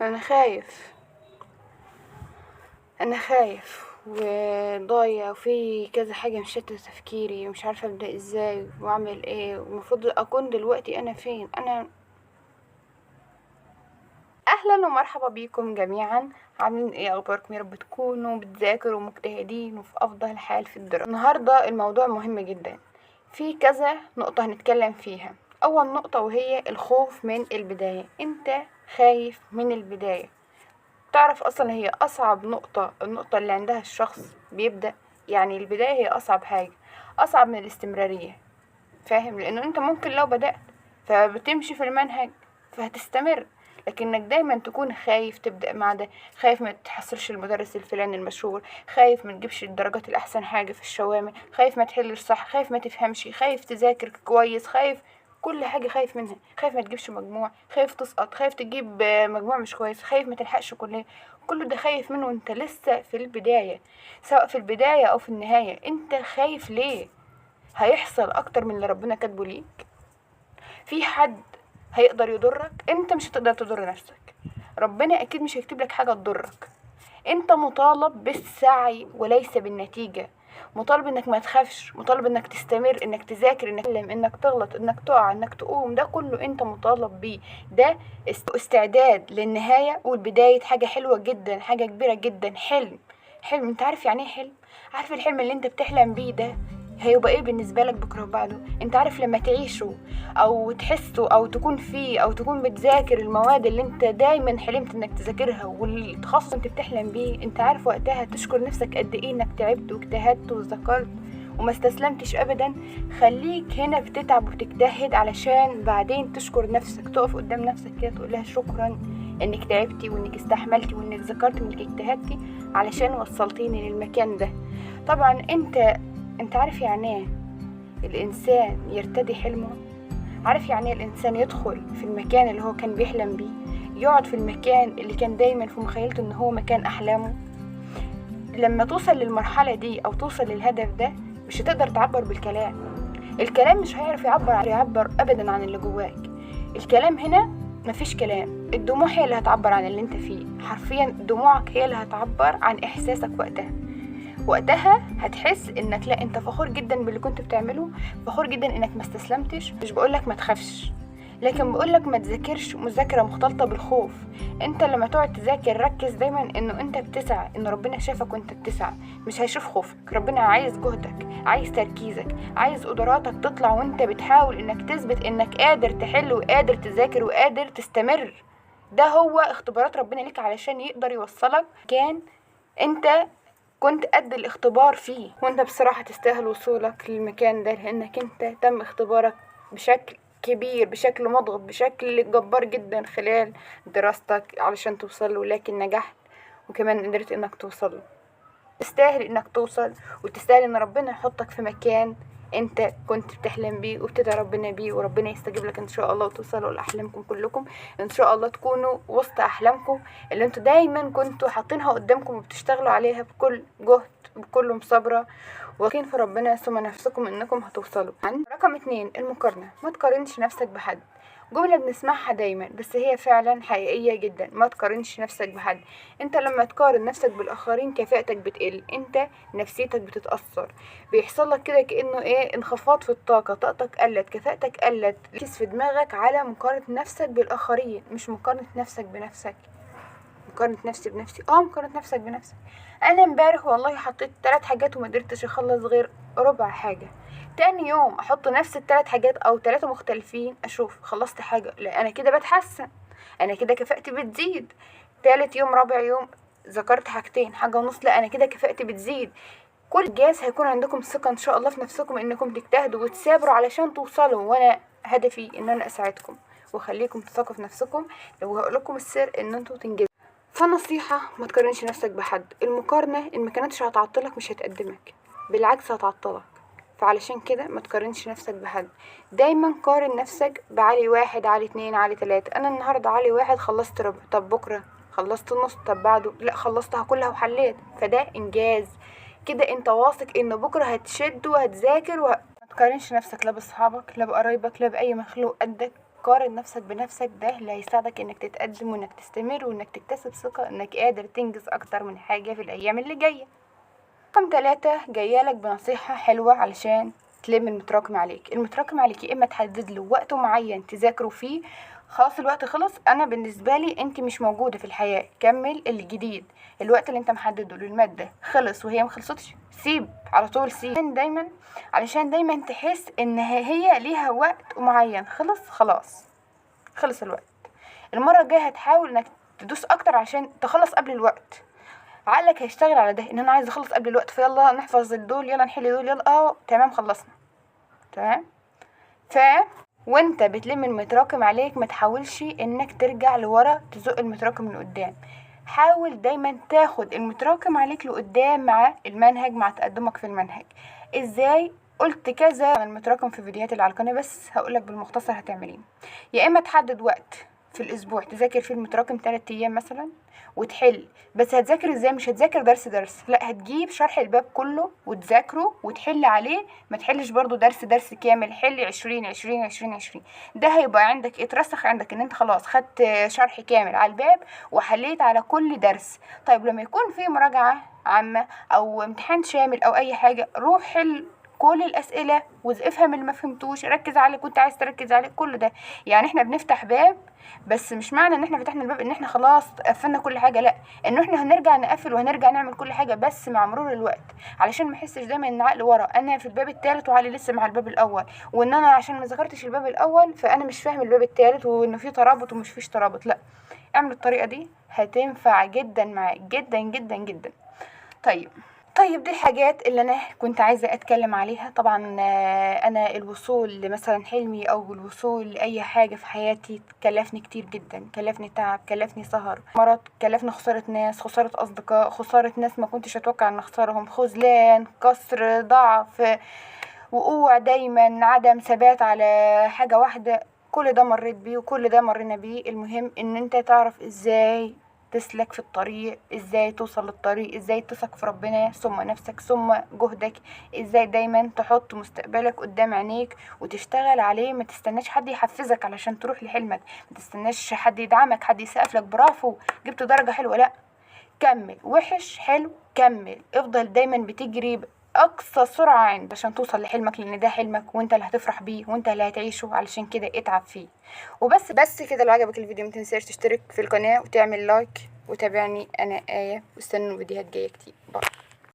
انا خايف انا خايف وضايع، وفي كذا حاجه مشتت تفكيري، ومش عارفه ابدا ازاي واعمل ايه، ومفروض اكون دلوقتي انا فين. اهلا ومرحبا بيكم جميعا. عاملين ايه؟ اخباركم؟ يا رب تكونوا بتذاكروا ومجتهدين وفي افضل حال في الدراسه. النهارده الموضوع مهم جدا، في كذا نقطه هنتكلم فيها. اول نقطه وهي الخوف من البدايه. انت خايف من البدايه. تعرف اصلا هي اصعب نقطة، النقطة اللي عندها الشخص بيبدأ. يعني البداية هي اصعب حاجة، اصعب من الاستمرارية. فاهم؟ لانه انت ممكن لو بدأت فبتمشي في المنهج فهتستمر، لكنك دايما تكون خايف تبدأ مع ده، خايف ما تحصلش المدرس الفلاني المشهور، خايف ما تجيبش الدرجات الأحسن حاجة في الشوامع، خايف ما تحلش صح، خايف ما تفهمش، خايف تذاكر كويس، خايف كل حاجة خايف منها، خايف ما تجيبش مجموع، خايف تسقط، خايف تجيب مجموع مش كويس، خايف ما تلحقش كلية. كل ده خايف منه وانت لسه في البداية. سواء في البداية او في النهاية، انت خايف ليه؟ هيحصل اكتر من اللي ربنا كاتبه ليك. في حد هيقدر يضرك؟ انت مش هتقدر تضر نفسك. ربنا اكيد مش هيكتب لك حاجه تضرك. انت مطالب بالسعي وليس بالنتيجه. مطالب انك ما تخافش، مطالب انك تستمر، انك تذاكر، انك تتعلم، انك تغلط، انك تقع، انك تقوم. ده كله انت مطالب بيه. ده استعداد للنهايه والبدايه. حاجه حلوه جدا، حاجه كبيره جدا. حلم. انت عارف يعني ايه حلم؟ عارف الحلم اللي انت بتحلم بيه ده هيبقى ايه بالنسبه لك بكره وبعده؟ انت عارف لما تعيشه او تحسه او تكون فيه او تكون بتذاكر المواد اللي انت دايما حلمت انك تذاكرها والتخصص انت بتحلم بيه، انت عارف وقتها تشكر نفسك قد ايه انك تعبت واجتهدت وذاكرت وما استسلمتش ابدا. خليك هنا بتتعب وبتجتهد علشان بعدين تشكر نفسك، تقف قدام نفسك كده تقول لها شكرا انك تعبتي وانك استحملتي وانك ذاكرتي وانك اجتهدتي علشان وصلتيني للمكان ده. طبعا انت عارف يعني ايه الانسان يرتدي حلمه؟ عارف يعني ايه الانسان يدخل في المكان اللي هو كان بيحلم بيه، يقعد في المكان اللي كان دايما في مخيلته ان هو مكان احلامه؟ لما توصل للمرحلة دي او توصل للهدف ده مش هتقدر تعبر بالكلام. الكلام مش هيعرف يعبر ابدا عن اللي جواك. الكلام هنا مفيش كلام. الدموع هي اللي هتعبر عن اللي انت فيه. حرفيا دموعك هي اللي هتعبر عن احساسك وقتها هتحس انك لا، انت فخور جدا باللي كنت بتعمله، فخور جدا انك ما استسلمتش. مش بقولك ما تخافش، لكن بقولك ما تذاكرش مذاكرة مختلطة بالخوف. انت لما تقعد تذاكر ركز دايما انه انت بتسعى، ان ربنا شافك وانت بتسعى، مش هيشوف خوفك. ربنا عايز جهدك، عايز تركيزك، عايز قدراتك تطلع وانت بتحاول انك تثبت انك قادر تحل وقادر تذاكر وقادر تستمر. ده هو اختبارات ربنا ليك علشان يقدر يوصلك كان انت كنت قد الاختبار فيه. وانت بصراحة تستاهل وصولك للمكان ده، لانك انت تم اختبارك بشكل كبير، بشكل مضغط، بشكل جبار جدا خلال دراستك علشان توصل، ولكن نجحت وكمان قدرت انك توصل. تستاهل انك توصل، وتستاهل ان ربنا يحطك في مكان انت كنت بتحلم بيه وبتدعي ربنا بيه، وربنا يستجيب لك ان شاء الله وتوصلوا لاحلامكم كلكم. ان شاء الله تكونوا وسط احلامكم اللي انتوا دايما كنتوا حاطينها قدامكم وبتشتغلوا عليها بكل جهد بكل مصابرة، واثقين في ربنا ثم نفسكم انكم هتوصلوا. رقم 2، المقارنة. ما تقارنش نفسك بحد. جملة بنسمعها دايما بس هي فعلا حقيقية جدا. ما تقارنش نفسك بحد. انت لما تقارن نفسك بالاخرين كفاءتك بتقل، انت نفسيتك بتتأثر، بيحصل لك كده كأنه ايه، انخفاض في الطاقة، طاقتك قلت، كفاءتك قلت. ركز في دماغك على مقارنة نفسك بالاخرين، مش مقارنة نفسك بنفسك. مقارنة نفسي بنفسي، مقارنة نفسك بنفسك. انا امبارح والله حطيت 3 حاجات وما قدرتش اخلص غير ربع حاجة. تاني يوم احط نفس ال3 حاجات او 3 مختلفين، اشوف خلصت حاجة، لا انا كده بتحسن، انا كده كفاءتي بتزيد. تالت يوم رابع يوم ذكرت حاجتين، حاجة ونص، لا انا كده كفاءتي بتزيد. كل جاز هيكون عندكم ثقة ان شاء الله في نفسكم انكم تجتهدوا وتثابروا علشان توصلوا، وانا هدفي ان انا اساعدكم واخليكم تثقوا في نفسكم. لو هقول لكم السر ان انتوا تنجزوا. فنصيحة، ما تقارنش نفسك بحد. المقارنة ان ما كانتش هتعطلك مش هتقدمك، بالعكس هتعطلك. فعلشان كده ما تقارنش نفسك بحد. دايما قارن نفسك بعلي 1، علي 2، علي 3. انا النهاردة علي 1 خلصت ربع، طب بكرة خلصت النص، طب بعده لا خلصتها كلها وحليت، فده انجاز. كده انت واثق ان بكرة هتشد وهتذاكر ما تقارنش نفسك لا باصحابك لا بقرايبك لا باي مخلوق قدك. تقارن نفسك بنفسك، ده اللي هيساعدك انك تتقدم وانك تستمر وانك تكتسب ثقة انك قادر تنجز اكتر من حاجة في الايام اللي جاية. رقم 3 جايالك بنصيحة حلوة علشان تلم المتراكم عليك. المتراكم عليك يا اما تحدد له وقت معين تذاكروا فيه، خلاص الوقت خلص، انا بالنسبه لي انت مش موجوده في الحياه، كمل الجديد. الوقت اللي انت محدده للماده خلص وهي مخلصتش، سيب على طول، سيب دايما، علشان دايما تحس ان هي ليها وقت معين، خلاص خلص الوقت. المره الجايه هتحاول انك تدوس اكتر عشان تخلص قبل الوقت. عقلك هيشتغل على ده، ان انا عايز اخلص قبل الوقت، فيلا نحفظ دول، يلا نحل دول، يلا تمام خلصنا. تمام. وانت بتلم المتراكم عليك ما تحاولش انك ترجع لورا تزق المتراكم لقدام، حاول دايما تاخد المتراكم عليك لقدام مع المنهج، مع تقدمك في المنهج. ازاي؟ قلت كذا عن المتراكم في فيديوهات اللي على القناه، بس هقولك بالمختصر هتعمل ايه. يا اما تحدد وقت في الاسبوع تذاكر فيه المتراكم 3 ايام مثلا وتحل، بس هتذاكر ازاي؟ مش هتذاكر درس لا، هتجيب شرح الباب كله وتذاكره وتحل عليه، ما تحلش برضو درس كامل، حل 20 ده هيبقى عندك اترسخ عندك ان انت خلاص خدت شرح كامل على الباب وحليت على كل درس. طيب لما يكون في مراجعة عامة او امتحان شامل او اي حاجة، روح حل كل الاسئله افهم اللي ما فهمتوش، ركز على اللي كنت عايز تركز عليه، كل ده. يعني احنا بنفتح باب، بس مش معنى ان احنا فتحنا الباب ان احنا خلاص قفلنا كل حاجه، لا، انه احنا هنرجع نقفل وهنرجع نعمل كل حاجه بس مع مرور الوقت، علشان ما احسش دايما ان عقلي ورا، انا في الباب الثالث وعقلي لسه مع الباب الاول، وان انا عشان ما ذاكرتش الباب الاول فانا مش فاهم الباب الثالث وانه في ترابط ومش فيش ترابط. لا، اعمل الطريقه دي هتنفع جدا معاك، جدا جدا جدا. طيب دي الحاجات اللي انا كنت عايزه اتكلم عليها. طبعا انا الوصول لمثلا حلمي او الوصول لاي حاجه في حياتي كلفني كتير جدا، كلفني تعب، كلفني سهر، مرض، كلفني خساره ناس، خساره اصدقاء، خساره ناس ما كنتش اتوقع ان اخسرهم، خذلان، كسر، ضعف، وقوع دايما، عدم ثبات على حاجه واحده. كل ده مريت بيه وكل ده مرينا بيه. المهم ان انت تعرف ازاي تسلك في الطريق، ازاي توصل للطريق، ازاي تثق في ربنا ثم نفسك ثم جهدك، ازاي دايما تحط مستقبلك قدام عينيك وتشتغل عليه. ما تستناش حد يحفزك علشان تروح لحلمك، ما تستناش حد يدعمك، حد يسقف لك برافو جبت درجة حلوة، لا، كمل، وحش حلو كمل، افضل دايما بتجري اقصى سرعة عشان توصل لحلمك، لان ده حلمك وانت اللي هتفرح بيه وانت اللي هتعيشه، علشان كده اتعب فيه. وبس كده. لو عجبك الفيديو متنساش تشترك في القناة وتعمل لايك وتابعني انا آية، واستنوا فيديوهات جاية كتير. باي.